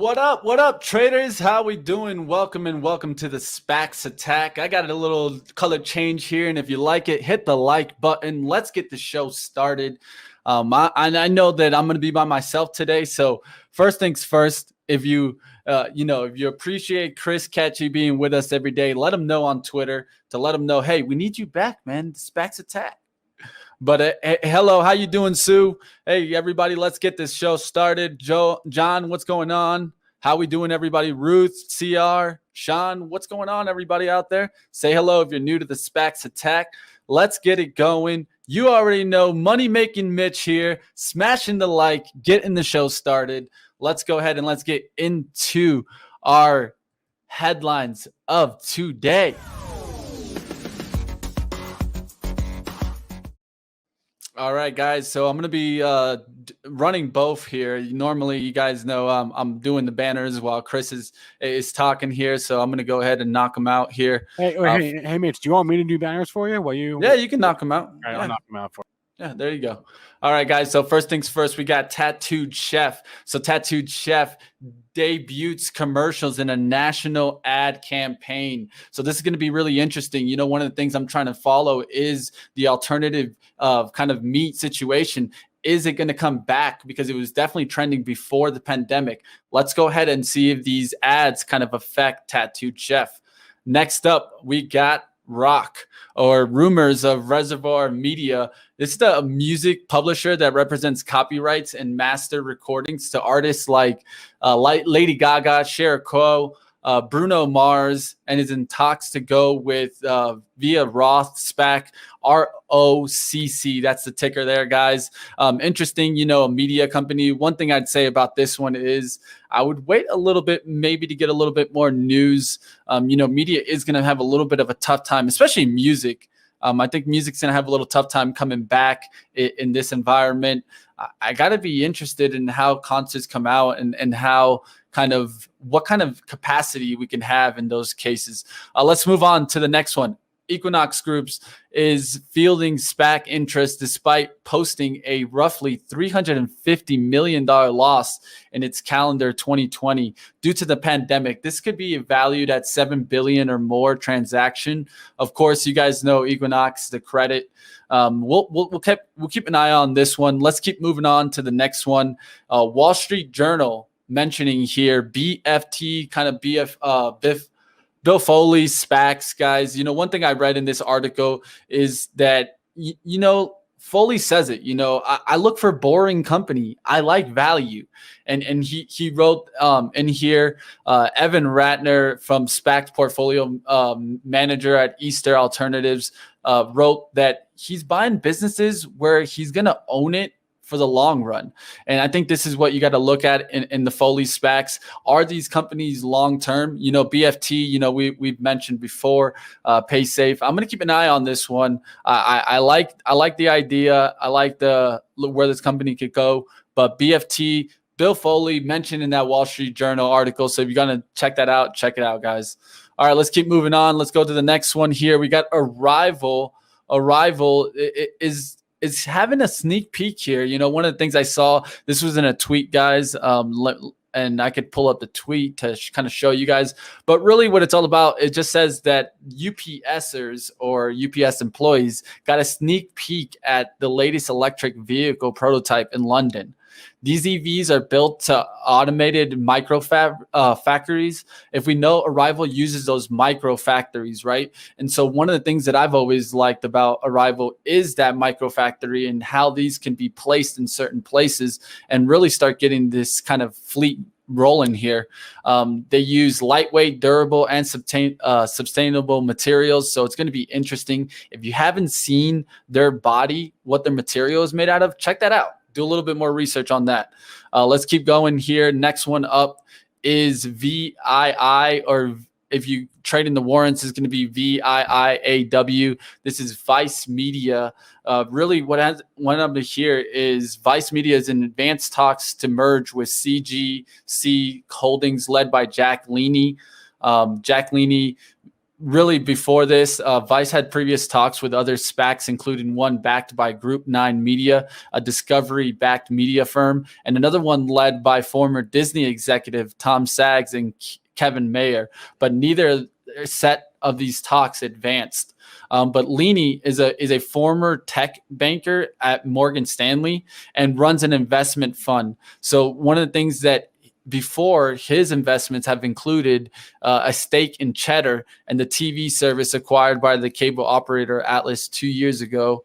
What up? What up, traders? How we doing? Welcome to the SPACs Attack. I got a little color change here, and if you like it, hit the like button. Let's get the show started. I know that I'm going to be by myself today, so first things first. If you appreciate Chris Katje being with us every day, let him know on Twitter to let him know, hey, we need you back, man. The SPACs Attack. But hello, how you doing, Sue? Hey, everybody, let's get this show started. John, what's going on? How we doing, everybody? Ruth, CR, Sean, what's going on, everybody out there? Say hello if you're new to the SPACs Attack. Let's get it going. You already know money-making Mitch here, smashing the like, getting the show started. Let's go ahead and let's get into our headlines of today. All right, guys. So I'm going to be running both here. Normally, you guys know I'm doing the banners while Chris is talking here. So I'm going to go ahead and knock them out here. Hey, Mitch, do you want me to do banners for you? Yeah, you can knock them out. All right, I'll knock them out for you. Yeah, there you go. All right, guys. So first things first, we got Tattooed Chef. So Tattooed Chef debuts commercials in a national ad campaign. So this is going to be really interesting. You know, one of the things I'm trying to follow is the alternative kind of meat situation. Is it going to come back? Because it was definitely trending before the pandemic. Let's go ahead and see if these ads kind of affect Tattooed Chef. Next up, we got Rock, or rumors of Reservoir Media. This is the music publisher that represents copyrights and master recordings to artists like Lady Gaga, Cher Crow, Bruno Mars, and is in talks to go with via Roth SPAC, ROCC. That's the ticker there, guys. Interesting, a media company. One thing I'd say about this one is I would wait a little bit, maybe to get a little bit more news. Media is going to have a little bit of a tough time, especially music. I think music's going to have a little tough time coming back in this environment. I got to be interested in how concerts come out and how what kind of capacity we can have in those cases. Let's move on to the next one. Equinox Groups is fielding SPAC interest despite posting a roughly $350 million loss in its calendar 2020 due to the pandemic. This could be valued at $7 billion or more transaction. Of course, you guys know Equinox, the credit. We'll keep an eye on this one. Let's keep moving on to the next one. Wall Street Journal mentioning here BFT, kind of Bill Foley, SPACs, guys. One thing I read in this article is that, Foley says it, I look for boring company. I like value. And he wrote in here, Evan Ratner from SPAC portfolio manager at Easter Alternatives wrote that he's buying businesses where he's going to own it for the long run. And I think this is what you got to look at in the Foley SPACs. Are these companies long-term? BFT, we've mentioned before, PaySafe. I'm going to keep an eye on this one. I like the idea. I like where this company could go, but BFT, Bill Foley mentioned in that Wall Street Journal article. So if you're going to check that out, check it out, guys. All right, let's keep moving on. Let's go to the next one here. We got Arrival. Arrival is having a sneak peek here. One of the things I saw, this was in a tweet, guys, and I could pull up the tweet to kind of show you guys. But really what it's all about, it just says that UPSers or UPS employees got a sneak peek at the latest electric vehicle prototype in London. These EVs are built to automated micro factories. If we know, Arrival uses those micro factories, right? And so one of the things that I've always liked about Arrival is that micro factory and how these can be placed in certain places and really start getting this kind of fleet rolling here. They use lightweight, durable, and sustainable materials. So it's going to be interesting. If you haven't seen their body, what their material is made out of, check that out. Do a little bit more research on that. Let's keep going here. Next one up is VII, or if you trade in the warrants, is going to be VIIAW. This is Vice Media. Really, what I wanted to hear is Vice Media is in advanced talks to merge with CGC Holdings, led by Jack Leaney. Jack Leaney really before this, Vice had previous talks with other SPACs, including one backed by Group 9 Media, a Discovery-backed media firm, and another one led by former Disney executive Tom Saggs and Kevin Mayer. But neither set of these talks advanced. But Leany is a former tech banker at Morgan Stanley and runs an investment fund. So one of the things that before his investments have included a stake in Cheddar and the TV service acquired by the cable operator Atlas 2 years ago.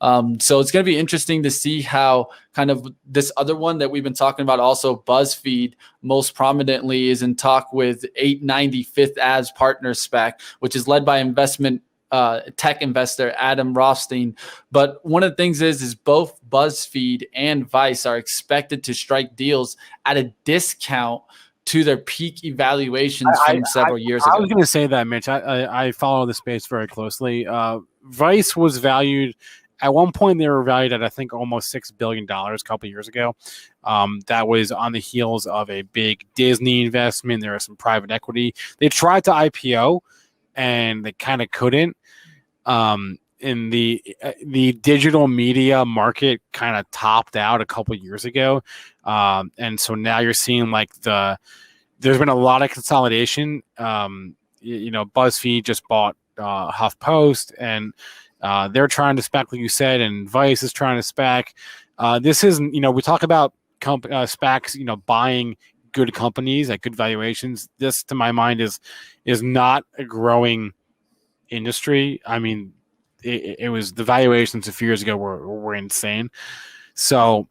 So it's going to be interesting to see how kind of this other one that we've been talking about, also BuzzFeed, most prominently is in talk with 890 Fifth Ave Partner SPAC, which is led by investment tech investor Adam Rothstein. But one of the things is both BuzzFeed and Vice are expected to strike deals at a discount to their peak evaluations from several years ago. I was going to say that, Mitch. I follow the space very closely. Vice was valued at one point. They were valued at, I think, almost $6 billion a couple of years ago. That was on the heels of a big Disney investment. There was some private equity. They tried to IPO and they kind of couldn't. In the digital media market kind of topped out a couple of years ago. And so now you're seeing like there's been a lot of consolidation. BuzzFeed just bought HuffPost, and they're trying to SPAC, like you said, and Vice is trying to SPAC. This isn't, we talk about SPACs, buying good companies at good valuations. This, to my mind, is not a growing industry. I mean, it was, the valuations a few years ago were insane. So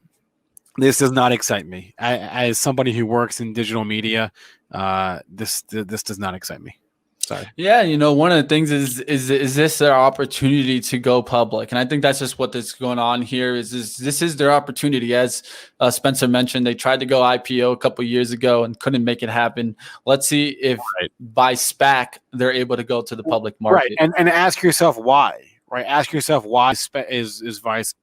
this does not excite me. As somebody who works in digital media, this does not excite me. Sorry. Yeah, one of the things is this their opportunity to go public? And I think that's just what is going on here. This is their opportunity. As Spencer mentioned, they tried to go IPO a couple of years ago and couldn't make it happen. Let's see if by SPAC they're able to go to the public market. Right, and ask yourself why. Right, ask yourself why is Vice.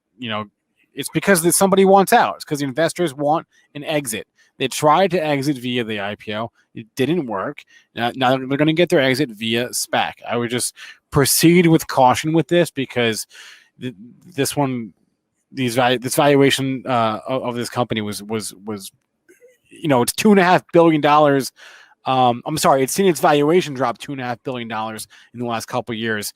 It's because somebody wants out. It's because the investors want an exit. They tried to exit via the IPO. It didn't work. Now they're going to get their exit via SPAC. I would just proceed with caution with this, because this valuation of this company was it's $2.5 billion. I'm sorry, it's seen its valuation drop $2.5 billion in the last couple of years.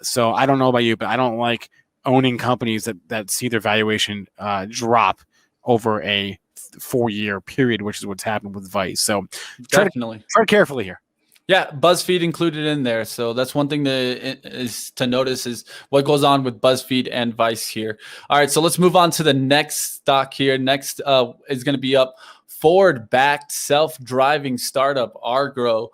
So I don't know about you, but I don't like owning companies that see their valuation drop over a 4-year period, which is what's happened with Vice. So definitely tread carefully here. Yeah, BuzzFeed included in there. So that's one thing that is to notice is what goes on with BuzzFeed and Vice here. All right, so let's move on to the next stock here. Next is going to be up Ford-backed self-driving startup Argo.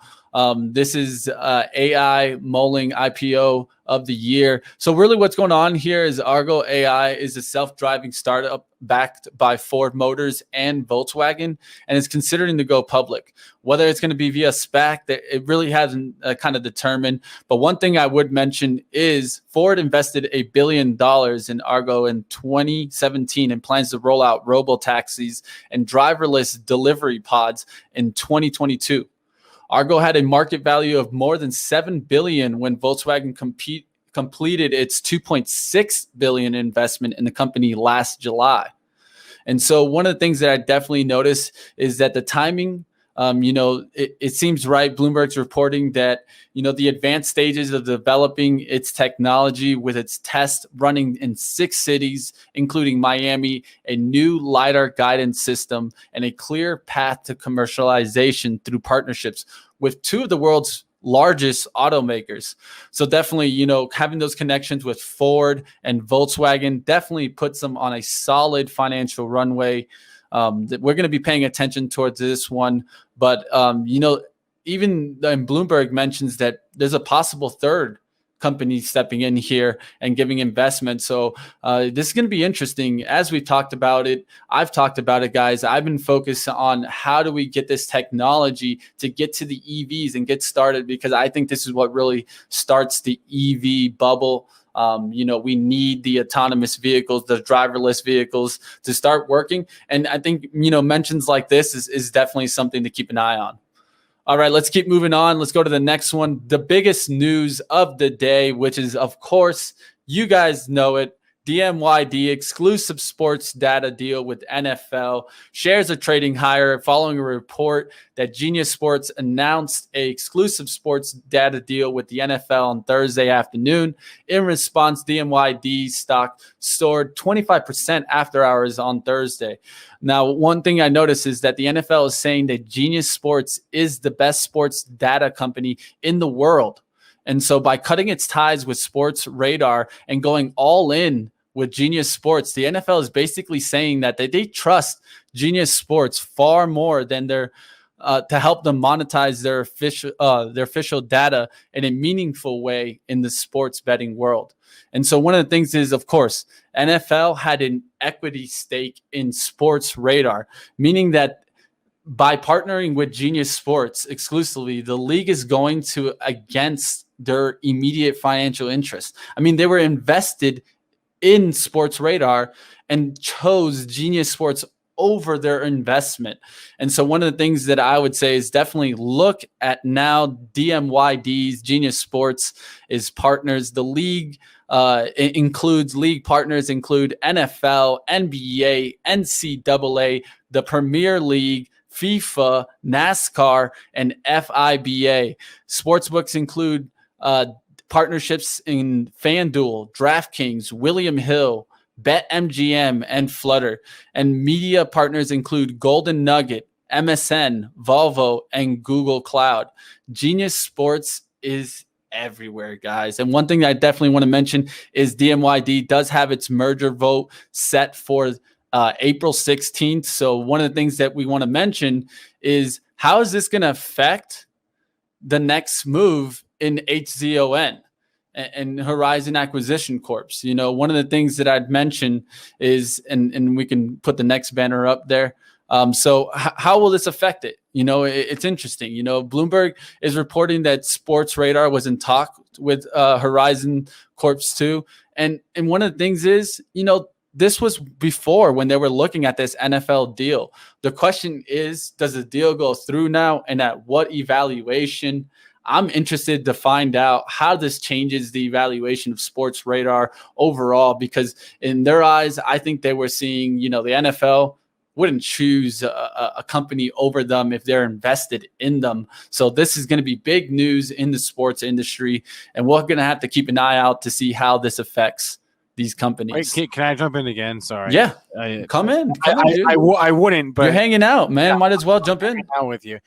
This is AI mulling IPO of the year. So really what's going on here is Argo AI is a self-driving startup backed by Ford Motors and Volkswagen, and is considering to go public. Whether it's going to be via SPAC, that it really hasn't kind of determined. But one thing I would mention is Ford invested $1 billion in Argo in 2017 and plans to roll out robo-taxis and driverless delivery pods in 2022. Argo had a market value of more than $7 billion when Volkswagen completed its $2.6 billion investment in the company last July. And so one of the things that I definitely noticed is that the timing, it seems right. Bloomberg's reporting that, the advanced stages of developing its technology with its tests running in 6 cities, including Miami, a new LiDAR guidance system, and a clear path to commercialization through partnerships with 2 of the world's largest automakers. So definitely, having those connections with Ford and Volkswagen definitely puts them on a solid financial runway. That we're going to be paying attention towards this one. But, even Bloomberg mentions that there's a possible third company stepping in here and giving investment. So this is going to be interesting. As we've talked about it, I've talked about it, guys. I've been focused on how do we get this technology to get to the EVs and get started, because I think this is what really starts the EV bubble. We need the autonomous vehicles, the driverless vehicles to start working. And I think, mentions like this is definitely something to keep an eye on. All right, let's keep moving on. Let's go to the next one. The biggest news of the day, which is, of course, you guys know it. DMYD exclusive sports data deal with NFL. Shares are trading higher following a report that Genius Sports announced a exclusive sports data deal with the NFL on Thursday afternoon. In response, DMYD stock soared 25% after hours on Thursday. Now, one thing I noticed is that the NFL is saying that Genius Sports is the best sports data company in the world. And so by cutting its ties with Sports Radar and going all in with Genius Sports, the NFL is basically saying that they trust Genius Sports far more than their to help them monetize their official data in a meaningful way in the sports betting world. And so one of the things is, of course, NFL had an equity stake in Sports Radar, meaning that by partnering with Genius Sports exclusively, the league is going to against their immediate financial interests. I mean, they were invested in Sports Radar and chose Genius Sports over their investment. And so one of the things that I would say is definitely look at now DMYD's Genius Sports is partners. The league includes league partners include NFL, NBA, NCAA, the Premier League, FIFA, NASCAR, and FIBA. Sportsbooks include partnerships in FanDuel, DraftKings, William Hill, BetMGM, and Flutter. And media partners include Golden Nugget, MSN, Volvo, and Google Cloud. Genius Sports is everywhere, guys. And one thing that I definitely want to mention is DMYD does have its merger vote set for April 16th. So one of the things that we want to mention is how is this going to affect the next move in HZON and Horizon Acquisition Corp. You know, one of the things that I'd mention is, and we can put the next banner up there. So how will this affect it? You know, it's interesting. You know, Bloomberg is reporting that Sports Radar was in talk with Horizon Corp too. And one of the things is, you know, this was before when they were looking at this NFL deal. The question is, does the deal go through now and at what evaluation? I'm interested to find out how this changes the evaluation of Sports Radar overall, because in their eyes, I think they were seeing, you know, the NFL wouldn't choose a company over them if they're invested in them. So this is going to be big news in the sports industry, and we're going to have to keep an eye out to see how this affects these companies. Wait, can I jump in again? Sorry. Yeah, come in. I wouldn't, but you're hanging out, man. Might as well jump in. Out with you.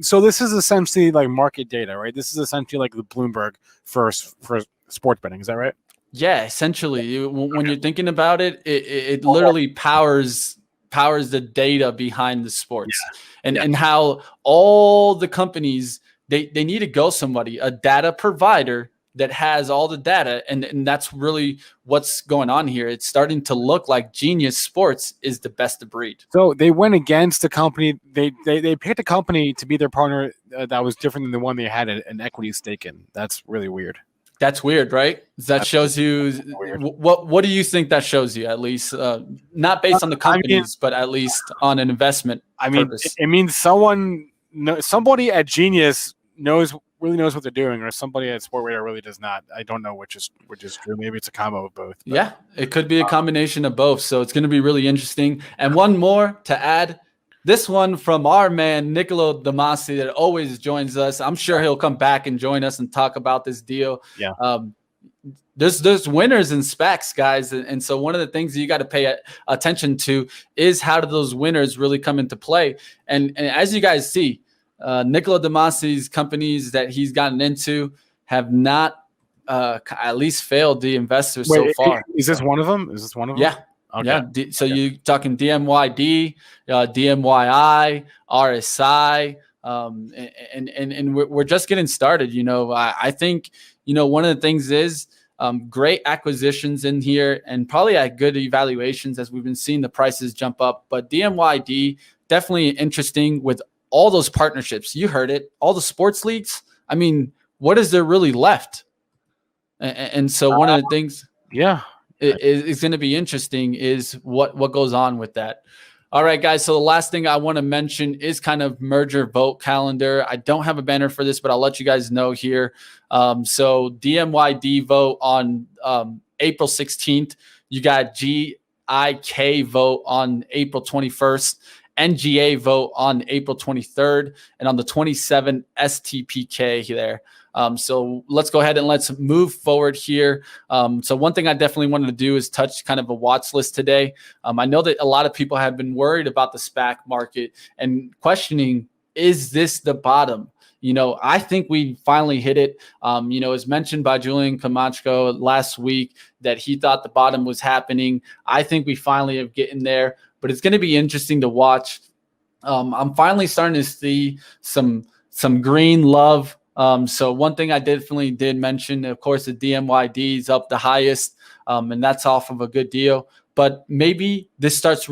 So this is essentially like market data, right? This is essentially like the Bloomberg for sports betting. Is that right? Yeah, essentially. When you're thinking about it, it literally powers the data behind the sports. Yeah. And how all the companies, they need to go somebody, a data provider that has all the data, and that's really what's going on here. It's starting to look like Genius Sports is the best of breed. So they went against the company. They picked a company to be their partner that was different than the one they had an equity stake in. That's really weird. That's weird, right? That shows you what do you think that shows you? At least not based on the companies, but at least on an investment. I mean, it means somebody at Genius really knows what they're doing, or somebody at Sport Radar really does not. I don't know which is true. Maybe it's a combo of both. But, yeah, it could be a combination of both. So it's going to be really interesting. And one more to add, this one from our man Nicolo Damasi that always joins us. I'm sure he'll come back and join us and talk about this deal. Yeah. There's winners in SPACs, guys, and so one of the things that you got to pay attention to is how do those winners really come into play. And as you guys see, Nicolo Damasi's companies that he's gotten into have not at least failed the investors so far. Is this one of them? Yeah. Okay. Yeah. So you're talking DMYD, DMYI, RSI, and we're just getting started. You know, I think, you know, one of the things is great acquisitions in here and probably at good evaluations as we've been seeing the prices jump up. But DMYD definitely interesting with all those partnerships. You heard it, all the sports leagues. I mean, what is there really left? And so one of the things, is going to be interesting is what goes on with that. All right, guys. So the last thing I want to mention is kind of merger vote calendar. I don't have a banner for this, but I'll let you guys know here. So DMYD vote on April 16th. You got GIK vote on April 21st. NGA vote on April 23rd. And on the 27th, STPK there. So let's go ahead and let's move forward here. So one thing I definitely wanted to do is touch kind of a watch list today. I know that a lot of people have been worried about the SPAC market and questioning, is this the bottom? I think we finally hit it. As mentioned by Julian Camacho last week that he thought the bottom was happening. I think we finally have gotten there, but it's going to be interesting to watch. I'm finally starting to see some green love. So one thing I definitely did mention, of course, the DMYD is up the highest, and that's off of a good deal. But maybe this starts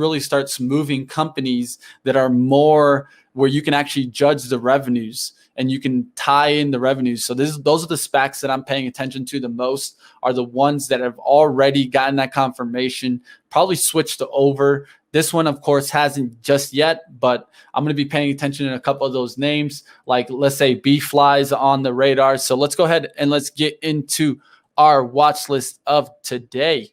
moving companies that are more where you can actually judge the revenues and you can tie in the revenues. So those are the SPACs that I'm paying attention to the most, are the ones that have already gotten that confirmation, probably switched over. This one, of course, hasn't just yet, but I'm going to be paying attention to a couple of those names, like let's say B-Fly's on the radar. So let's go ahead and let's get into our watch list of today.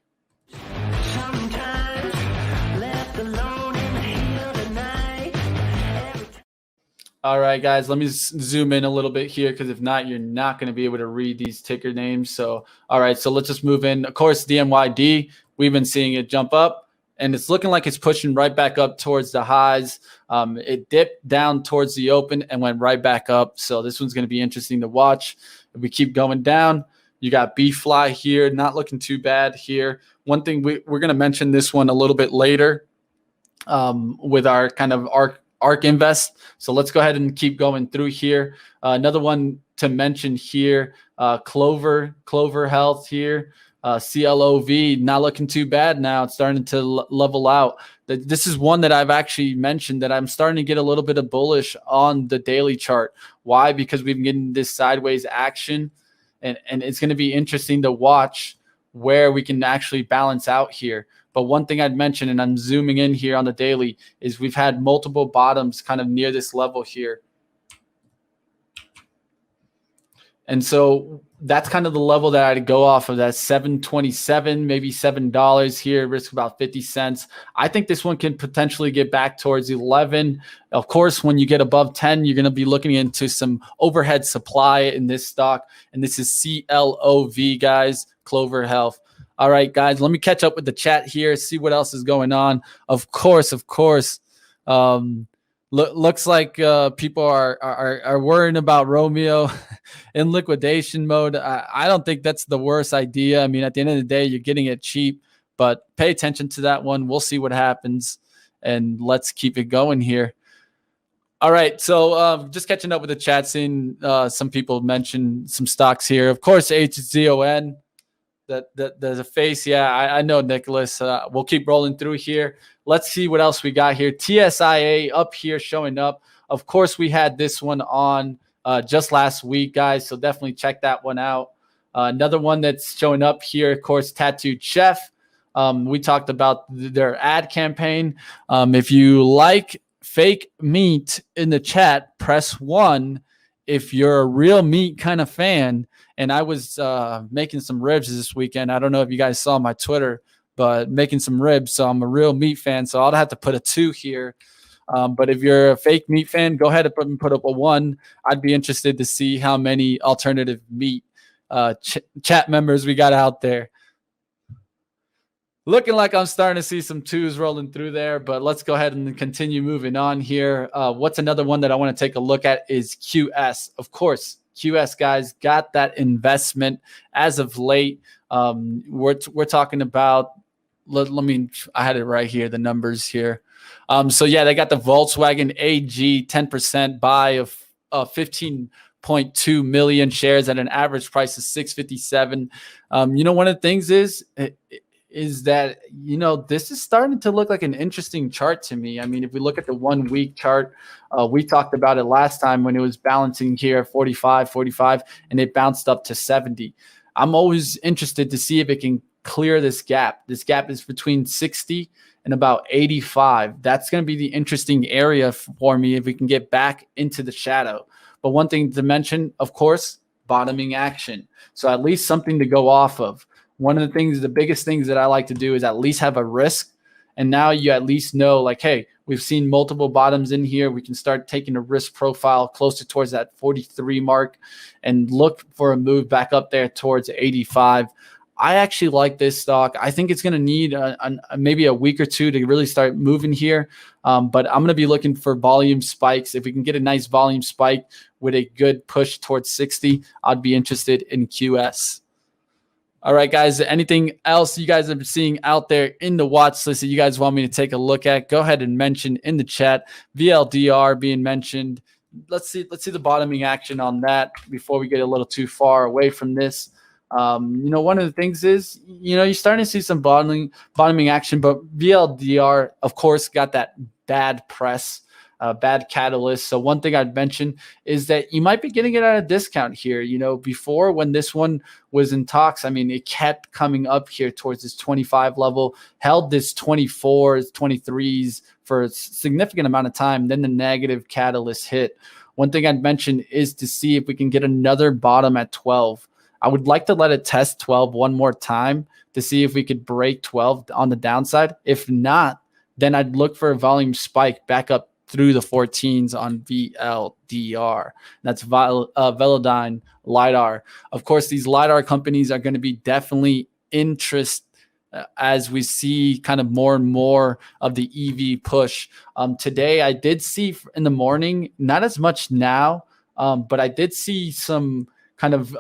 All right, guys, let me zoom in a little bit here because if not, you're not going to be able to read these ticker names. So, all right, so let's just move in. Of course, DMYD, we've been seeing it jump up, and it's looking like it's pushing right back up towards the highs. It dipped down towards the open and went right back up. So this one's going to be interesting to watch. If we keep going down, you got B-Fly here, not looking too bad here. One thing we're going to mention this one a little bit later with our kind of Ark Invest. So let's go ahead and keep going through here. Another one to mention here, Clover Health here, CLOV, not looking too bad now. It's starting to level out. This is one that I've actually mentioned that I'm starting to get a little bit of bullish on the daily chart. Why? Because we've been getting this sideways action, and it's going to be interesting to watch where we can actually balance out here. But one thing I'd mention, and I'm zooming in here on the daily, is we've had multiple bottoms kind of near this level here. And so that's kind of the level that I'd go off of, that $7.27, maybe $7 here, risk about 50 cents. I think this one can potentially get back towards 11. Of course, when you get above 10, you're going to be looking into some overhead supply in this stock. And this is CLOV, guys, Clover Health. All right, guys, let me catch up with the chat here, see what else is going on. Of course. Looks like people are worrying about Romeo in liquidation mode. I don't think that's the worst idea. I mean, at the end of the day, you're getting it cheap, but pay attention to that one. We'll see what happens, and let's keep it going here. All right, so just catching up with the chat, seeing some people mention some stocks here. Of course, HZON. The face, yeah, I know, Nicholas. We'll keep rolling through here. Let's see what else we got here. TSIA up here showing up. Of course, we had this one on just last week, guys, so definitely check that one out. Another one that's showing up here, of course, Tattooed Chef. We talked about their ad campaign. If you like fake meat in the chat, press 1. If you're a real meat kind of fan, and I was making some ribs this weekend. I don't know if you guys saw my Twitter, but making some ribs. So I'm a real meat fan. So I'll have to put a 2 here. But if you're a fake meat fan, go ahead and put up a 1. I'd be interested to see how many alternative meat chat members we got out there. Looking like I'm starting to see some 2s rolling through there, but let's go ahead and continue moving on here. What's another one that I want to take a look at is QS. Of course, QS, guys, got that investment as of late. We're talking about, I had it right here, the numbers here. So yeah, they got the Volkswagen AG 10% buy of 15.2 million shares at an average price of $657. One of the things is that, this is starting to look like an interesting chart to me. I mean, if we look at the 1 week chart, we talked about it last time when it was balancing here at 45, and it bounced up to 70. I'm always interested to see if it can clear this gap. This gap is between 60 and about 85. That's going to be the interesting area for me if we can get back into the shadow. But one thing to mention, of course, bottoming action. So at least something to go off of. One of the things, the biggest things that I like to do is at least have a risk. And now you at least know, like, hey, we've seen multiple bottoms in here. We can start taking a risk profile closer towards that 43 mark and look for a move back up there towards 85. I actually like this stock. I think it's going to need maybe a week or two to really start moving here. But I'm going to be looking for volume spikes. If we can get a nice volume spike with a good push towards 60, I'd be interested in QS. All right, guys, anything else you guys are seeing out there in the watch list that you guys want me to take a look at? Go ahead and mention in the chat. VLDR being mentioned. Let's see the bottoming action on that before we get a little too far away from this. One of the things is, you're starting to see some bottoming action, but VLDR, of course, got that bad press, bad catalyst. So one thing I'd mention is that you might be getting it at a discount here. Before, when this one was in talks, I mean, it kept coming up here towards this 25 level, held this 24s, 23s for a significant amount of time. Then the negative catalyst hit. One thing I'd mention is to see if we can get another bottom at 12. I would like to let it test 12 one more time to see if we could break 12 on the downside. If not, then I'd look for a volume spike back up through the 14s on VLDR. That's Velodyne LiDAR. Of course, these LiDAR companies are going to be definitely interest as we see kind of more and more of the EV push. Today, I did see in the morning, not as much now, but I did see some kind of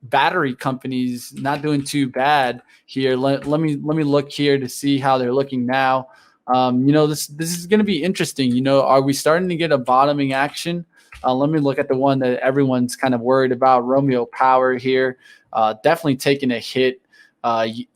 battery companies not doing too bad here. Let me look here to see how they're looking now. This is going to be interesting. Are we starting to get a bottoming action? Let me look at the one that everyone's kind of worried about, Romeo Power here. Definitely taking a hit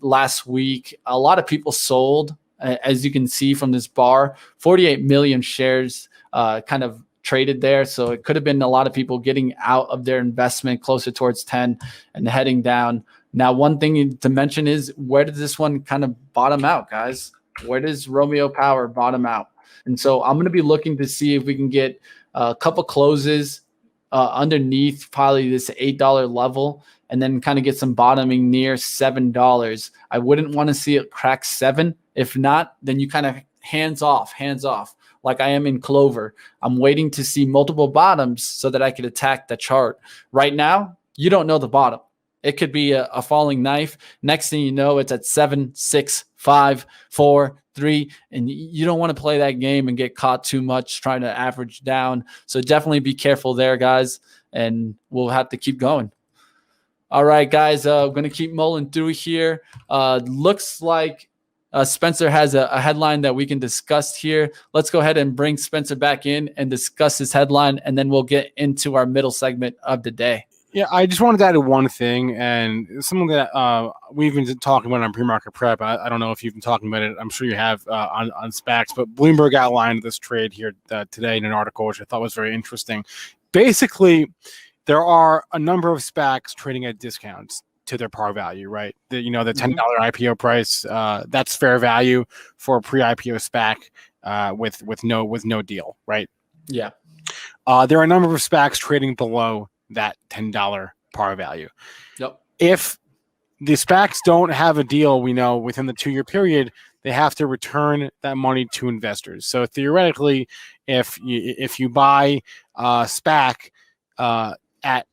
last week. A lot of people sold, as you can see from this bar. 48 million shares kind of traded there. So it could have been a lot of people getting out of their investment closer towards 10 and heading down. Now, one thing to mention is, where did this one kind of bottom out, guys? Where does Romeo Power bottom out? And so I'm going to be looking to see if we can get a couple closes underneath probably this $8 level, and then kind of get some bottoming near $7. I wouldn't want to see it crack 7. If not, then you kind of hands off, like I am in Clover. I'm waiting to see multiple bottoms so that I could attack the chart. Right now, you don't know the bottom. It could be a falling knife. Next thing you know, it's at 7, 6, 5, 4, 3, and you don't want to play that game and get caught too much trying to average down. So definitely be careful there, guys, and we'll have to keep going. All right, guys, I'm going to keep mulling through here. Looks like Spencer has a headline that we can discuss here. Let's go ahead and bring Spencer back in and discuss his headline, and then we'll get into our middle segment of the day. Yeah, I just wanted to add one thing, and something that we've been talking about on pre-market prep. I don't know if you've been talking about it. I'm sure you have on SPACs, but Bloomberg outlined this trade here today in an article, which I thought was very interesting. Basically, there are a number of SPACs trading at discounts to their par value, right? The $10 IPO price, that's fair value for a pre-IPO SPAC with no deal, right? Yeah. There are a number of SPACs trading below that $10 par value. Yep. If the SPACs don't have a deal, we know within the 2-year period, they have to return that money to investors. So theoretically, if you buy a SPAC at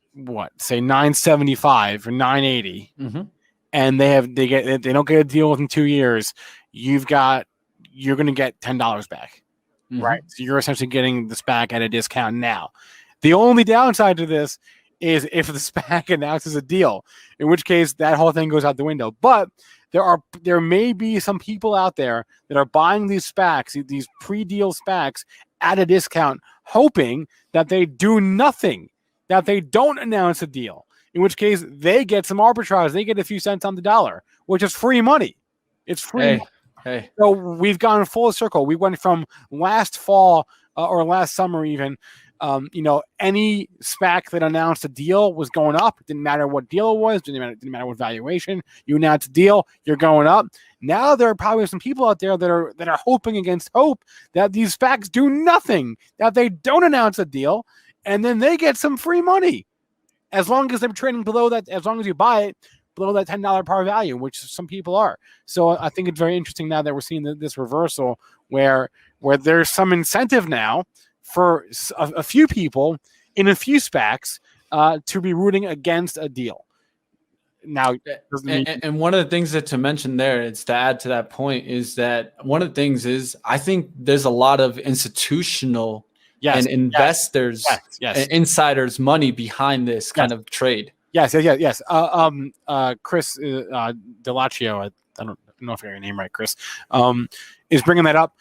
say $9.75 or $9.80, and they don't get a deal within 2 years, you're going to get $10 back, right? So you're essentially getting the SPAC at a discount now. The only downside to this is if the SPAC announces a deal, in which case that whole thing goes out the window. But there may be some people out there that are buying these SPACs, these pre-deal SPACs, at a discount, hoping that they do nothing, that they don't announce a deal, in which case they get some arbitrage. They get a few cents on the dollar, which is free money. It's free. Hey. So we've gone full circle. We went from last fall or last summer even, Any SPAC that announced a deal was going up. It didn't matter what deal it was. Didn't matter what valuation. You announced a deal, you're going up. Now there are probably some people out there that are hoping against hope that these SPACs do nothing, that they don't announce a deal, and then they get some free money. As long as they're trading below that, as long as you buy it below that $10 par value, which some people are. So I think it's very interesting now that we're seeing this reversal where there's some incentive now for a few people in a few SPACs to be rooting against a deal. Now, and one of the things that to mention there, it's to add to that point, is that one of the things is I think there's a lot of institutional and investors and insiders money behind this kind of trade. Yes. Chris Delaccio, I don't know if I got your name right, Chris, is bringing that up.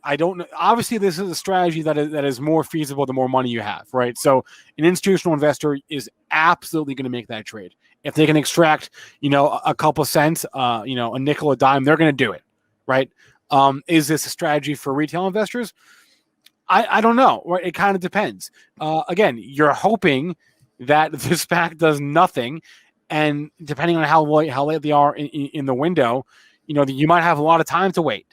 I don't know. Obviously, this is a strategy that is more feasible the more money you have, right? So an institutional investor is absolutely going to make that trade. If they can extract, a couple cents, a nickel, a dime, they're going to do it, right? Is this a strategy for retail investors? I don't know. Right? It kind of depends. Again, you're hoping that the SPAC does nothing, and depending on how late they are in the window, you might have a lot of time to wait.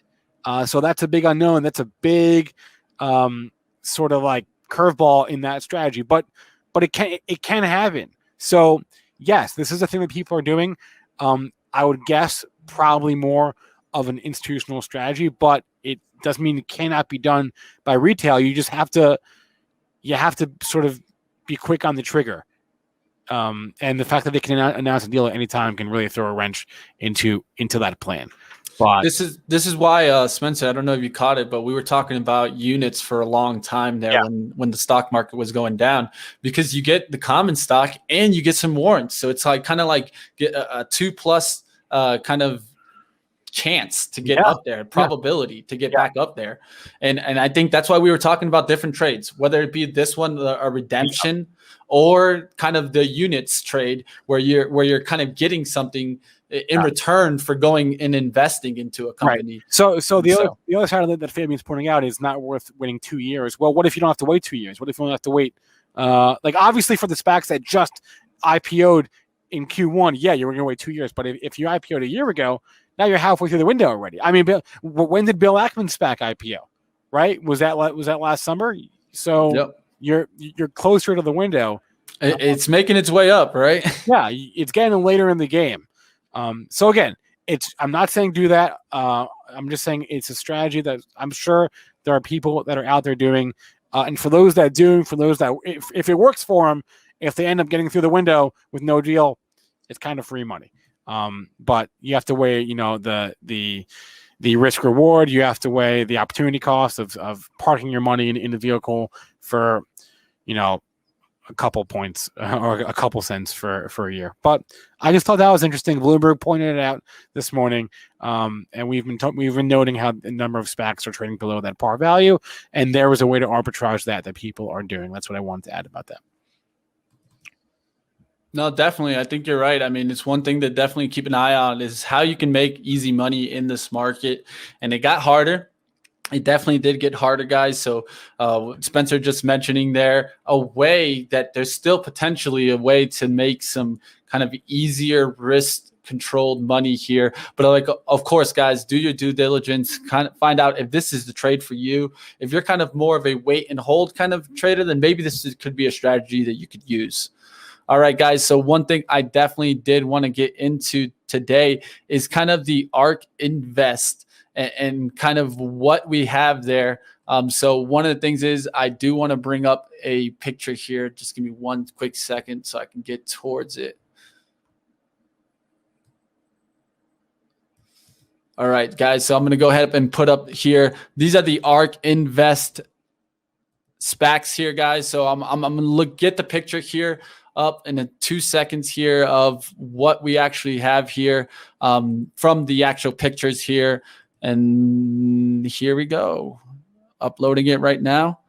So that's a big unknown. That's a big sort of like curveball in that strategy. But it can happen. So yes, this is a thing that people are doing. I would guess probably more of an institutional strategy, but it doesn't mean it cannot be done by retail. You just have to sort of be quick on the trigger. And the fact that they can announce a deal at any time can really throw a wrench into that plan. But this is why Spencer, I don't know if you caught it, but we were talking about units for a long time there when the stock market was going down, because you get the common stock and you get some warrants. So it's like kind of like get a 2+ kind of chance to get up there, probability to get back up there. And I think that's why we were talking about different trades, whether it be this one, a redemption, or kind of the units trade where you're kind of getting something in return for going and investing into a company. Right. So the other side of it that Fabian's pointing out is not worth waiting 2 years. Well, what if you don't have to wait 2 years? What if you only have to wait? Like obviously for the SPACs that just IPO'd in Q1, you were going to wait 2 years. But if you IPO'd a year ago, now you're halfway through the window already. I mean, when did Bill Ackman's SPAC IPO? Right? Was that last summer? So you're closer to the window. It's making its way up, right? Yeah, it's getting later in the game. So again, I'm not saying do that. I'm just saying it's a strategy that I'm sure there are people that are out there doing. And for those that do, for those that if it works for them, if they end up getting through the window with no deal, it's kind of free money. But you have to weigh, the risk reward. You have to weigh the opportunity cost of parking your money in the vehicle for, a couple points or a couple cents for a year. But I just thought that was interesting. Bloomberg pointed it out this morning, and we've been noting how the number of SPACs are trading below that par value, and there was a way to arbitrage that people are doing. That's what I wanted to add about that. No, definitely. I think you're right. I mean, it's one thing to definitely keep an eye on is how you can make easy money in this market, and it got harder. It definitely did get harder, guys. So Spencer just mentioning there a way that there's still potentially a way to make some kind of easier risk controlled money here. But like, of course, guys, do your due diligence, kind of find out if this is the trade for you. If you're kind of more of a wait and hold kind of trader, then maybe could be a strategy that you could use. All right, guys. So one thing I definitely did want to get into today is kind of the Ark Invest and kind of what we have there. So one of the things is I do want to bring up a picture here. Just give me one quick second so I can get towards it. All right, guys. So I'm going to go ahead and put up here. These are the Ark Invest SPACs here, guys. So I'm going to get the picture here up in 2 seconds here of what we actually have here from the actual pictures here. And here we go, uploading it right now.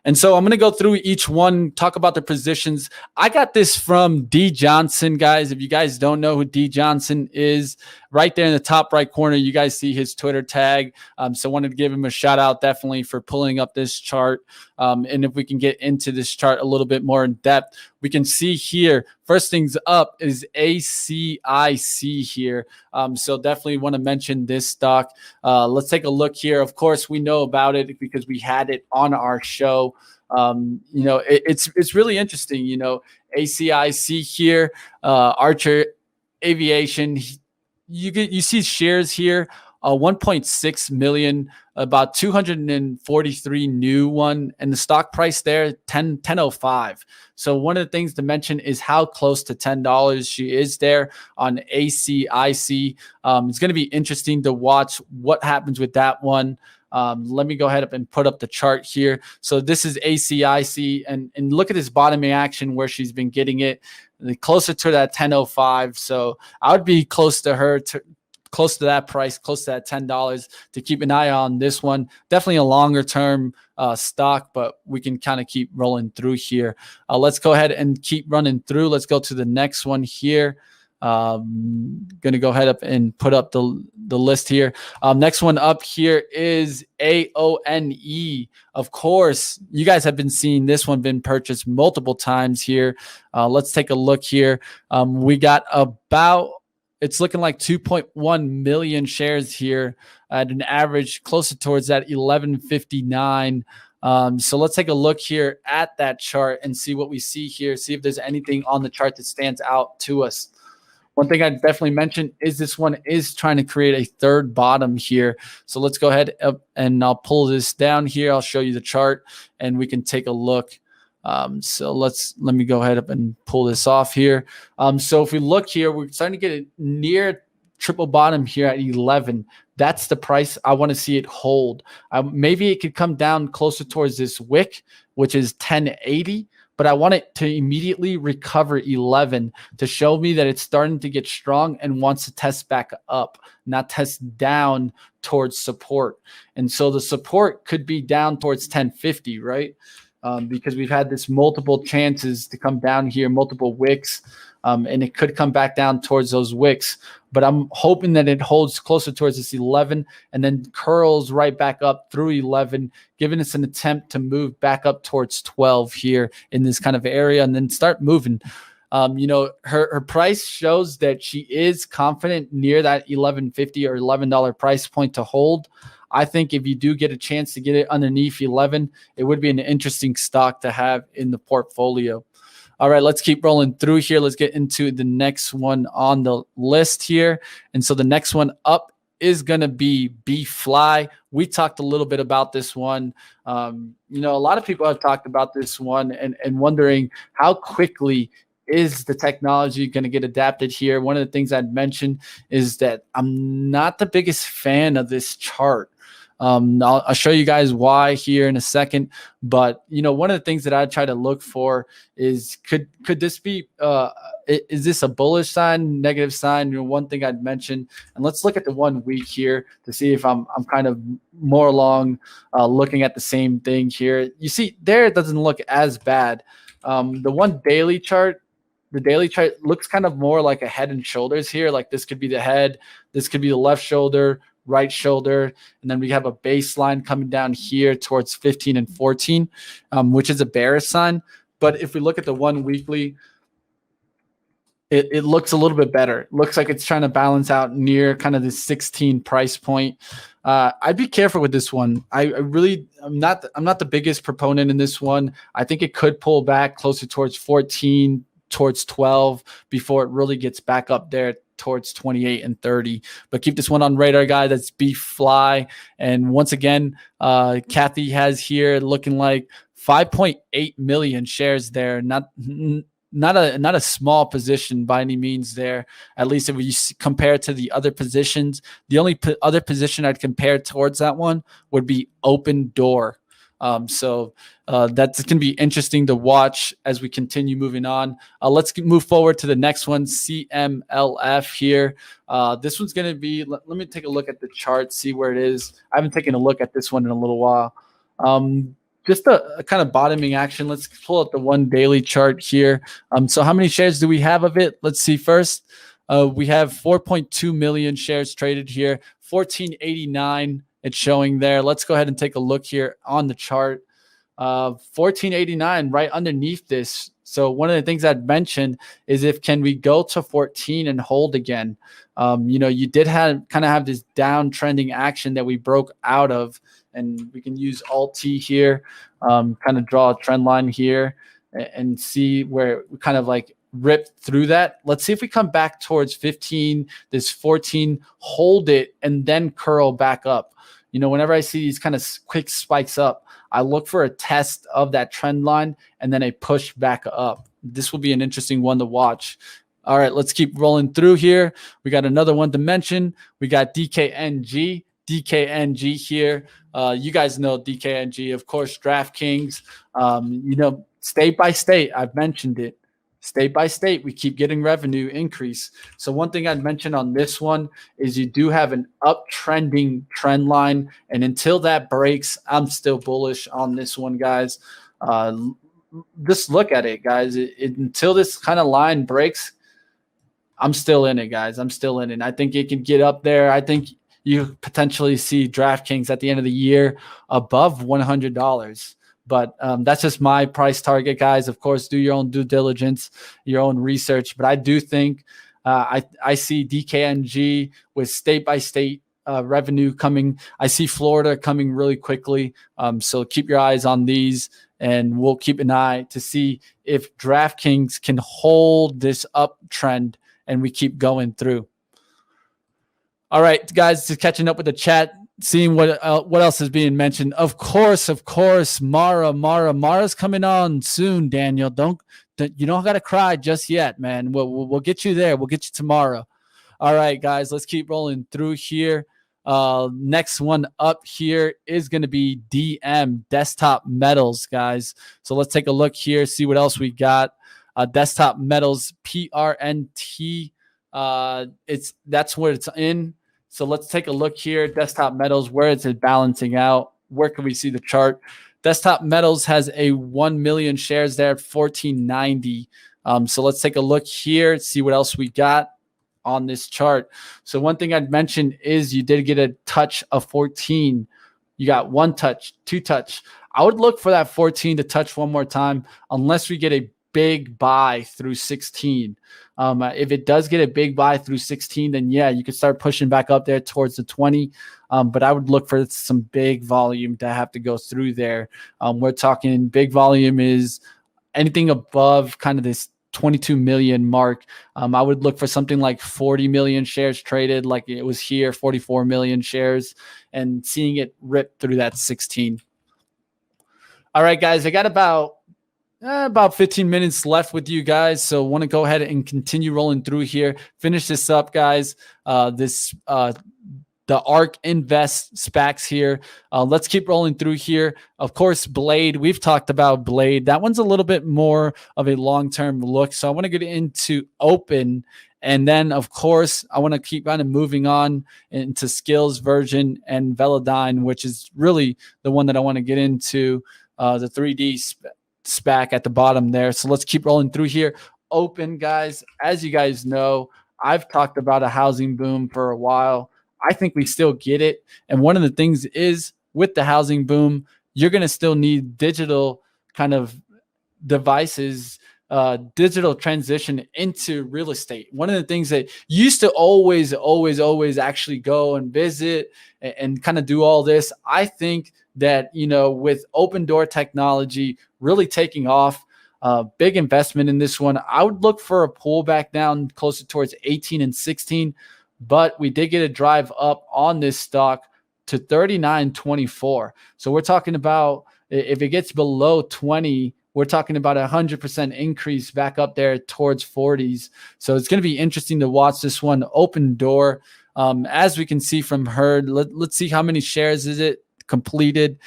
And so I'm going to go through each one, talk about the positions. I got this from D. Johnson, guys. If you guys don't know who D. Johnson is, right there in the top right corner, you guys see his Twitter tag. So wanted to give him a shout out definitely for pulling up this chart. And if we can get into this chart a little bit more in depth, we can see here, first things up is ACIC here. So definitely want to mention this stock. Let's take a look here. Of course, we know about it because we had it on our show. It's really interesting, ACIC here, Archer Aviation. You see shares here, 1.6 million, about 243 new one, and the stock price there 10.05. So one of the things to mention is how close to $10 she is there on ACIC. It's going to be interesting to watch what happens with that one. Let me go ahead and put up the chart here. So this is ACIC, and look at this bottoming action where she's been getting it closer to that 10.05. So I would be close to her, close to that price, close to that $10 to keep an eye on this one. Definitely a longer term stock, but we can kind of keep rolling through here. Let's go ahead and keep running through. Let's go to the next one here. Going to go ahead up and put up the list here. Next one up here is AONE. Of course, you guys have been seeing this one been purchased multiple times here. Let's take a look here. We got about, it's looking like 2.1 million shares here at an average closer towards that 1159. So let's take a look here at that chart and see what we see here. See if there's anything on the chart that stands out to us. One thing I'd definitely mention is this one is trying to create a third bottom here. So let's go ahead and I'll pull this down here. I'll show you the chart and we can take a look. So let me go ahead and pull this off here. So if we look here, we're starting to get it near triple bottom here at 11. That's the price I want to see it hold. Maybe it could come down closer towards this wick, which is 1080. But I want it to immediately recover 11 to show me that it's starting to get strong and wants to test back up, not test down towards support. And so the support could be down towards 1050, right? Because we've had this multiple chances to come down here, multiple wicks, and it could come back down towards those wicks. But I'm hoping that it holds closer towards this 11 and then curls right back up through 11, giving us an attempt to move back up towards 12 here in this kind of area and then start moving. Her price shows that she is confident near that $11.50 or $11 price point to hold. I think if you do get a chance to get it underneath 11, it would be an interesting stock to have in the portfolio. All right, let's keep rolling through here. Let's get into the next one on the list here. And so the next one up is going to be B-Fly. We talked a little bit about this one. A lot of people have talked about this one and wondering how quickly is the technology going to get adapted here. One of the things I'd mentioned is that I'm not the biggest fan of this chart. I'll show you guys why here in a second, but one of the things that I try to look for is could this be is this a bullish sign, negative sign? One thing I'd mention, and let's look at the 1 week here to see if I'm kind of more along looking at the same thing here. You see there, it doesn't look as bad. The one daily chart. The daily chart looks kind of more like a head and shoulders here. Like this could be the head, this could be the left shoulder, right shoulder, and then we have a baseline coming down here towards 15 and 14, which is a bearish sign. But if we look at the 1 weekly, it looks a little bit better. It looks like it's trying to balance out near kind of the 16 price point. I'd be careful with this one. I'm not the biggest proponent in this one. I think it could pull back closer towards 14, towards 12 before it really gets back up there towards 28 and 30. But keep this one on radar, guy. That's B-Fly. And once again, Katje has here looking like 5.8 million shares there. Not a small position by any means there. At least if we compare to the other positions, the only other position I'd compare towards that one would be Open Door. So that's going to be interesting to watch as we continue moving on. Let's move forward to the next one, CMLF here. This one's going to be, let me take a look at the chart, see where it is. I haven't taken a look at this one in a little while. Just a kind of bottoming action. Let's pull up the one daily chart here. So how many shares do we have of it? Let's see first. We have 4.2 million shares traded here, 1489 it's showing there. Let's go ahead and take a look here on the chart. 1489 right underneath this. So one of the things I'd mentioned is if can we go to 14 and hold again? You did kind of have this downtrending action that we broke out of, and we can use Alt-T here, kind of draw a trend line here and see where we kind of like rip through that. Let's see if we come back towards 15, this 14, hold it, and then curl back up. Whenever I see these kind of quick spikes up, I look for a test of that trend line and then a push back up. This will be an interesting one to watch. All right, let's keep rolling through here. We got another one to mention. We got DKNG. DKNG here. You guys know DKNG, of course, DraftKings. State by state, I've mentioned it. State by state, we keep getting revenue increase. So one thing I'd mention on this one is you do have an uptrending trend line. And until that breaks, I'm still bullish on this one, guys. Just look at it, guys. Until this kind of line breaks, I'm still in it, guys. I'm still in it. I think it can get up there. I think you potentially see DraftKings at the end of the year above $100. But that's just my price target, guys. Of course, do your own due diligence, your own research. But I do think I see DKNG with state-by-state revenue coming. I see Florida coming really quickly. So keep your eyes on these, and we'll keep an eye to see if DraftKings can hold this uptrend and we keep going through. All right, guys, just catching up with the chat. Seeing what else is being mentioned. Of course, Mara's coming on soon, Daniel. You don't got to cry just yet, man. We'll get you there. We'll get you tomorrow. All right, guys, let's keep rolling through here. Next one up here is going to be Desktop Metals, guys. So let's take a look here, see what else we got. Desktop Metals, PRNT. That's where it's in. So let's take a look here. Desktop Metals, where is it balancing out? Where can we see the chart? Desktop Metals has a 1 million shares there at 1490. So let's take a look here, see what else we got on this chart. So one thing I'd mention is you did get a touch of 14. You got one touch, two touch. I would look for that 14 to touch one more time unless we get a big buy through 16. If it does get a big buy through 16, then yeah, you could start pushing back up there towards the 20. But I would look for some big volume to have to go through there. We're talking big volume is anything above kind of this 22 million mark. I would look for something like 40 million shares traded, like it was here, 44 million shares, and seeing it rip through that 16. All right, guys, I got about 15 minutes left with you guys. So want to go ahead and continue rolling through here. Finish this up, guys. The Ark Invest SPACs here. Let's keep rolling through here. Of course, Blade. We've talked about Blade. That one's a little bit more of a long-term look. So I want to get into Open. And then, of course, I want to keep kind of moving on into Skills, Virgin, and Velodyne, which is really the one that I want to get into, the 3D SPAC at the bottom there. So let's keep rolling through here. Open, guys. As you guys know, I've talked about a housing boom for a while. I think we still get it. And one of the things is with the housing boom, you're going to still need digital kind of devices, digital transition into real estate. One of the things that used to always actually go and visit and kind of do all this, I think that, with open door technology really taking off, big investment in this one. I would look for a pullback down closer towards 18 and 16, but we did get a drive up on this stock to 39.24. So we're talking about, if it gets below 20, we're talking about 100% increase back up there towards 40s. So it's going to be interesting to watch this one. Open door. As we can see from Herd, let's see how many shares is it completed.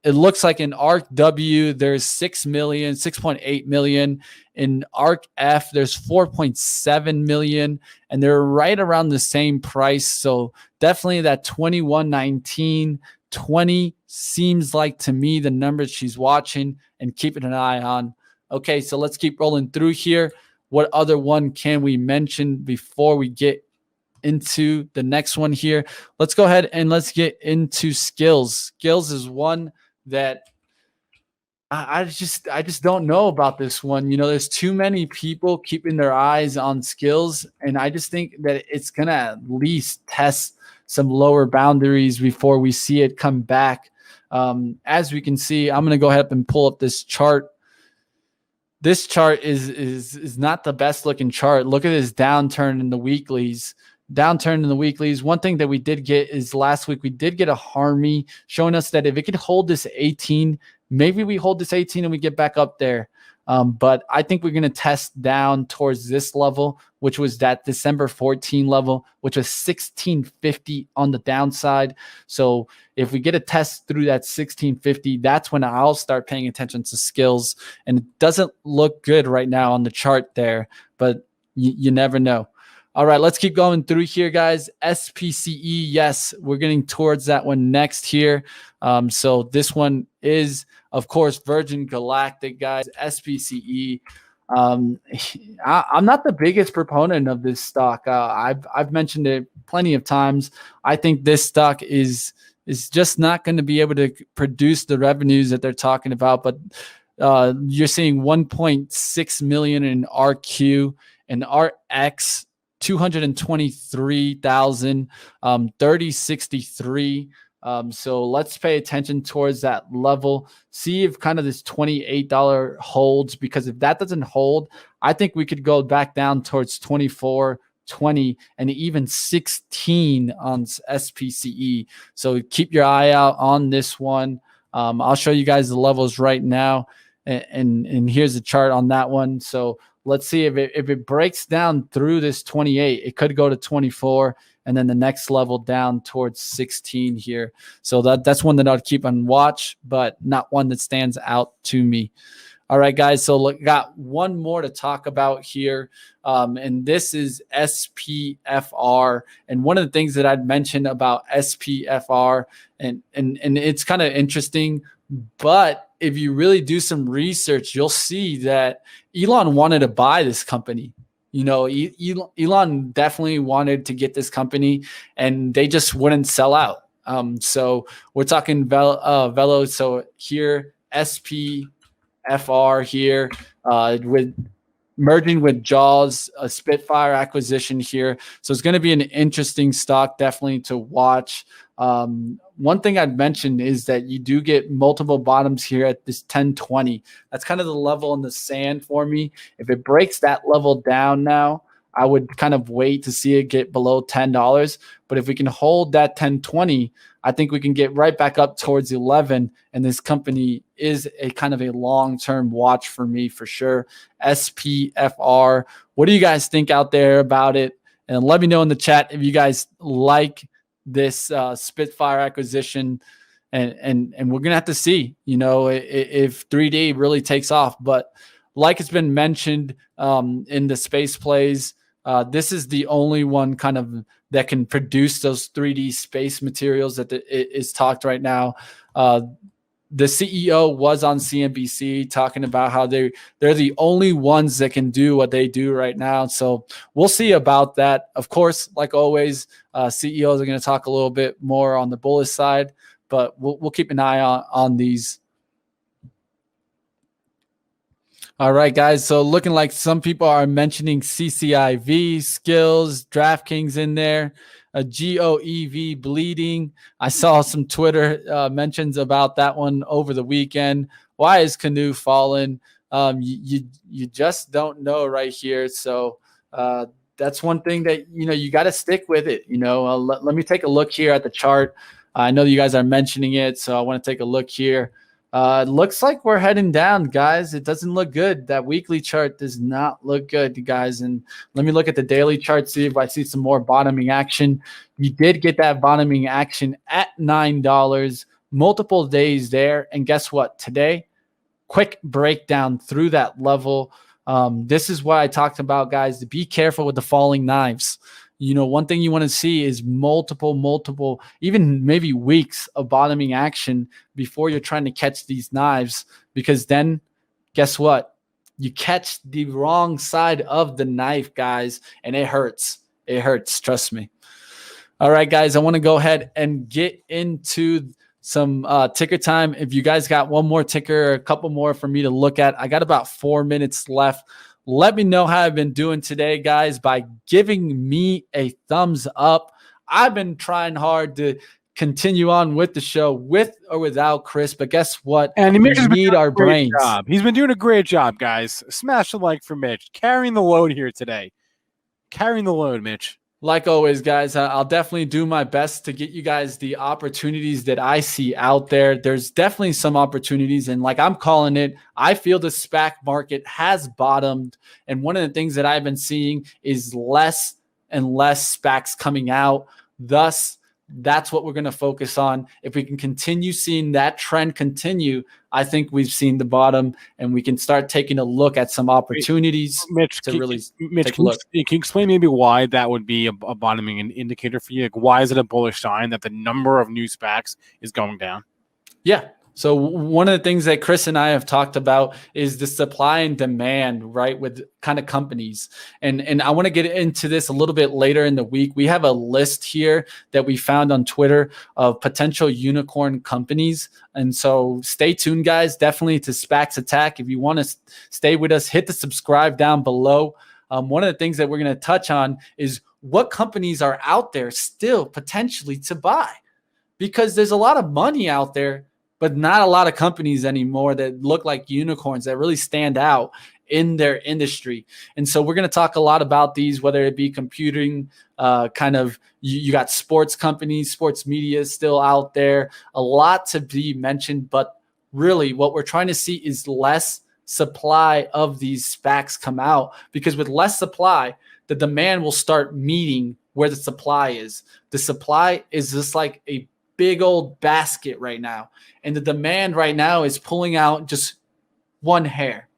It looks like in Ark W, there's 6.8 million. In Ark F, there's 4.7 million, and they're right around the same price. So definitely that 21.19, 20 seems like to me the numbers she's watching and keeping an eye on. Okay, so let's keep rolling through here. what other one can we mention before we get into the next one here? Let's go ahead and let's get into Skills. Skills is one that I just don't know about this one. There's too many people keeping their eyes on Skills, and I just think that it's gonna at least test some lower boundaries before we see it come back. As we can see, I'm gonna go ahead and pull up this chart. This chart is not the best looking chart. Look at this downturn in the weeklies. One thing that we did get is last week we did get a Harmy showing us that if it could hold this 18, maybe we hold this 18 and we get back up there. But I think we're going to test down towards this level, which was that December 14 level, which was 1650 on the downside. So if we get a test through that 1650, that's when I'll start paying attention to Skills. And it doesn't look good right now on the chart there, but you never know. All right, let's keep going through here, guys. SPCE, yes, we're getting towards that one next here. So this one is, of course, Virgin Galactic, guys. SPCE. I'm not the biggest proponent of this stock. I've mentioned it plenty of times. I think this stock is just not going to be able to produce the revenues that they're talking about. But you're seeing 1.6 million in RQ and RX. 223,000, 3063. So let's pay attention towards that level. See if kind of this $28 holds, because if that doesn't hold, I think we could go back down towards 24, 20, and even 16 on SPCE. So keep your eye out on this one. I'll show you guys the levels right now. And here's the chart on that one. So let's see if it breaks down through this 28, it could go to 24, and then the next level down towards 16 here. So that's one that I'll keep on watch, but not one that stands out to me. All right, guys. So look, got one more to talk about here, and this is SPFR. And one of the things that I'd mentioned about SPFR, and it's kind of interesting, but if you really do some research, you'll see that Elon wanted to buy this company. Elon definitely wanted to get this company, and they just wouldn't sell out. So we're talking Velo. So here, SPFR here, with merging with Jaws, a Spitfire acquisition here. So it's going to be an interesting stock, definitely to watch. One thing I'd mention is that you do get multiple bottoms here at this 1020. That's kind of the level in the sand for me. If it breaks that level down now, I would kind of wait to see it get below $10. But if we can hold that 1020, I think we can get right back up towards 11. And this company is a kind of a long-term watch for me for sure. SPFR. What do you guys think out there about it? And let me know in the chat if you guys like this Spitfire acquisition, and we're gonna have to see, if 3D really takes off. But like it's been mentioned in the space plays, this is the only one kind of that can produce those 3D space materials that is talked right now. The CEO was on CNBC talking about how they're the only ones that can do what they do right now. So we'll see about that. Of course, like always, CEOs are going to talk a little bit more on the bullish side, but we'll keep an eye on these. All right, guys. So looking like some people are mentioning CCIV, Skills, DraftKings in there. A GOEV bleeding. I saw some Twitter mentions about that one over the weekend. Why is Canoe falling? You just don't know right here. So that's one thing that you got to stick with it. Let me take a look here at the chart. I know you guys are mentioning it, so I want to take a look here. It looks like we're heading down, guys. It doesn't look good. That weekly chart does not look good, guys. And let me look at the daily chart, see if I see some more bottoming action. You did get that bottoming action at $9, multiple days there. And guess what? Today, quick breakdown through that level. This is what I talked about, guys, to be careful with the falling knives. One thing you want to see is multiple, even maybe weeks of bottoming action before you're trying to catch these knives, because then guess what? you catch the wrong side of the knife, guys, and it hurts. It hurts, trust me. All right, guys, I want to go ahead and get into some ticker time. If you guys got one more ticker or a couple more for me to look at, I got about 4 minutes left. Let me know how I've been doing today, guys, by giving me a thumbs up. I've been trying hard to continue on with the show with or without Chris, but guess what? And Mitch has need our brains. Job. He's been doing a great job, guys. Smash the like for Mitch. Carrying the load here today. Carrying the load, Mitch. Like always, guys, I'll definitely do my best to get you guys the opportunities that I see out there. There's definitely some opportunities, and like I'm calling it, I feel the SPAC market has bottomed. And one of the things that I've been seeing is less and less SPACs coming out. Thus, that's what we're going to focus on. If we can continue seeing that trend continue, I think we've seen the bottom, and we can start taking a look at some opportunities. Mitch, to really Mitch, can you explain maybe why that would be a bottoming indicator for you? Like, why is it a bullish sign that the number of new SPACs is going down? Yeah. So one of the things that Chris and I have talked about is the supply and demand, right, with kind of companies. And I want to get into this a little bit later in the week. We have a list here that we found on Twitter of potential unicorn companies. And so stay tuned, guys, definitely to SPACs Attack. If you want to stay with us, hit the subscribe down below. One of the things that we're going to touch on is what companies are out there still potentially to buy, because there's a lot of money out there, but not a lot of companies anymore that look like unicorns that really stand out in their industry. And so we're going to talk a lot about these, whether it be computing, you got sports companies, sports media still out there, a lot to be mentioned. But really what we're trying to see is less supply of these SPACs come out, because with less supply, the demand will start meeting where the supply is. The supply is just like a big old basket right now. And the demand right now is pulling out just one hair.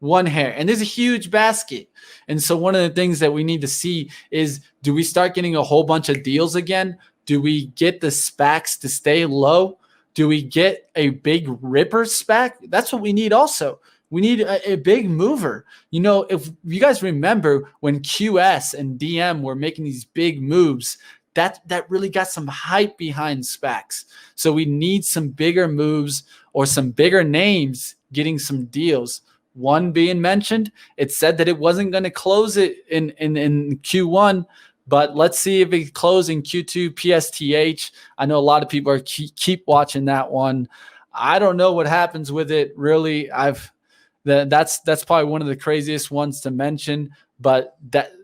And there's a huge basket. And so one of the things that we need to see is, do we start getting a whole bunch of deals again? Do we get the SPACs to stay low? Do we get a big ripper SPAC? That's what we need also. We need a big mover. You know, if you guys remember when QS and DM were making these big moves, that really got some hype behind SPACs. So we need some bigger moves or some bigger names getting some deals. One being mentioned, it said that it wasn't going to close it in Q1, but let's see if it closes in Q2 PSTH. I know a lot of people are keep watching that one. I don't know what happens with it, really. That's probably one of the craziest ones to mention, but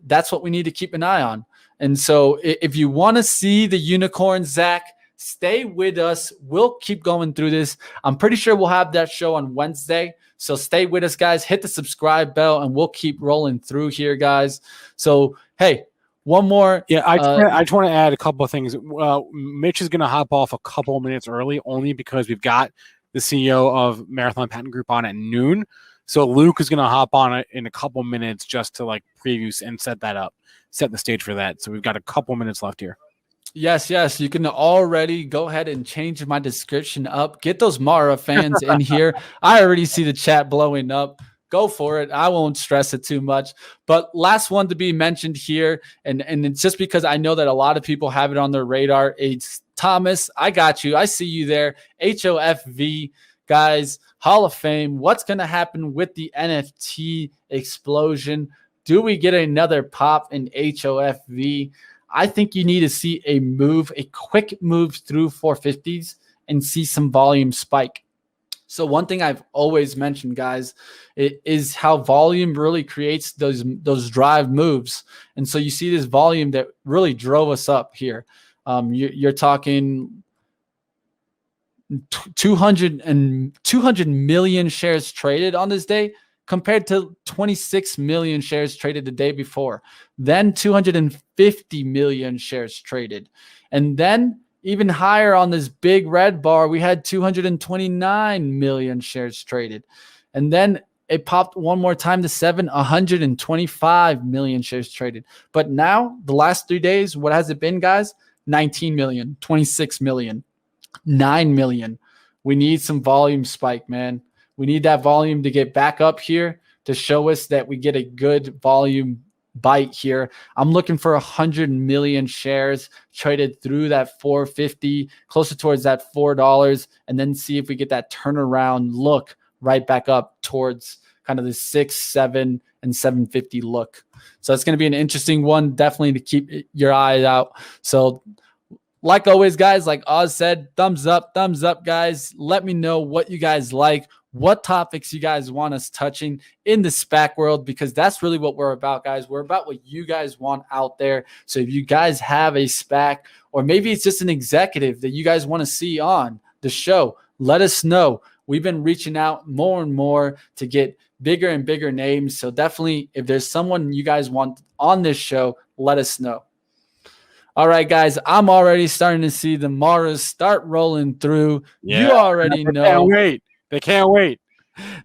that's what we need to keep an eye on. And so if you want to see the unicorn, Zach, stay with us. We'll keep going through this. I'm pretty sure we'll have that show on Wednesday. So stay with us, guys. Hit the subscribe bell, and we'll keep rolling through here, guys. So, hey, one more. Yeah, I just want to add a couple of things. Mitch is going to hop off a couple of minutes early, only because we've got the CEO of Marathon Patent Group on at noon. So Luke is going to hop on it in a couple minutes just to like preview and set the stage for that. So we've got a couple minutes left here. Yes. You can already go ahead and change my description up. Get those Mara fans in here. I already see the chat blowing up. Go for it. I won't stress it too much. But last one to be mentioned here, and it's just because I know that a lot of people have it on their radar. It's Thomas. I got you. I see you there. HOFV, guys. Hall of Fame. What's going to happen with the NFT explosion? Do we get another pop in HOFV? I think you need to see a quick move through 450s and see some volume spike. So one thing I've always mentioned, guys, is how volume really creates those drive moves. And so you see this volume that really drove us up here. You're talking 200 million shares traded on this day, compared to 26 million shares traded the day before. Then 250 million shares traded. And then even higher on this big red bar, we had 229 million shares traded. And then it popped one more time to 125 million shares traded. But now, the last 3 days, what has it been, guys? 19 million, 26 million, 9 million. We need some volume spike, man. We need that volume to get back up here to show us that we get a good volume bite here. I'm looking for 100 million shares traded through that 450, closer towards that $4, and then see if we get that turnaround look right back up towards kind of the 6, 7, and 750 look. So it's going to be an interesting one, definitely to keep your eyes out. So like always, guys, like Oz said, thumbs up, guys. Let me know what you guys like, what topics you guys want us touching in the SPAC world, because that's really what we're about, guys. We're about what you guys want out there. So if you guys have a SPAC, or maybe it's just an executive that you guys want to see on the show, let us know. We've been reaching out more and more to get bigger and bigger names. So definitely, if there's someone you guys want on this show, let us know. All right, guys, I'm already starting to see the Maras start rolling through. Yeah, you already know. Can't wait. They can't wait.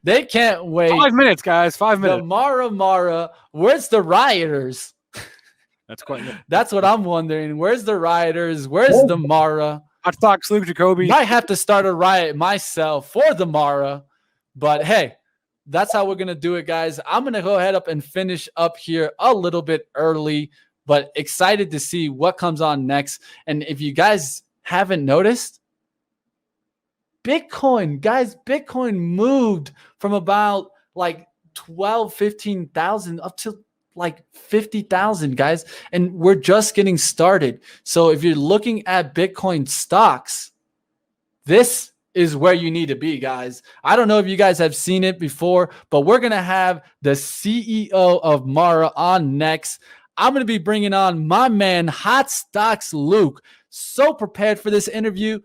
They can't wait. 5 minutes, guys. 5 minutes. The Mara. Where's the rioters? That's quite good. That's what I'm wondering. Where's the rioters? Where's the Mara? Hot Fox, Luke Jacoby. Might have to start a riot myself for the Mara. But hey, that's how we're going to do it, guys. I'm going to go ahead up and finish up here a little bit early, but excited to see what comes on next. And if you guys haven't noticed, Bitcoin moved from about like 12, 15,000 up to like 50,000, guys. And we're just getting started. So if you're looking at Bitcoin stocks, this is where you need to be, guys. I don't know if you guys have seen it before, but we're going to have the CEO of Mara on next. I'm going to be bringing on my man, Hot Stocks Luke. So prepared for this interview.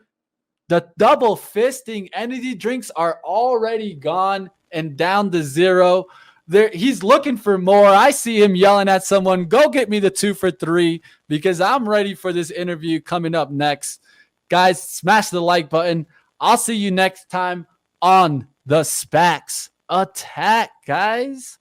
The double fisting energy drinks are already gone and down to zero. He's looking for more. I see him yelling at someone, go get me the 2 for 3, because I'm ready for this interview coming up next. Guys, smash the like button. I'll see you next time on the SPACs Attack, guys.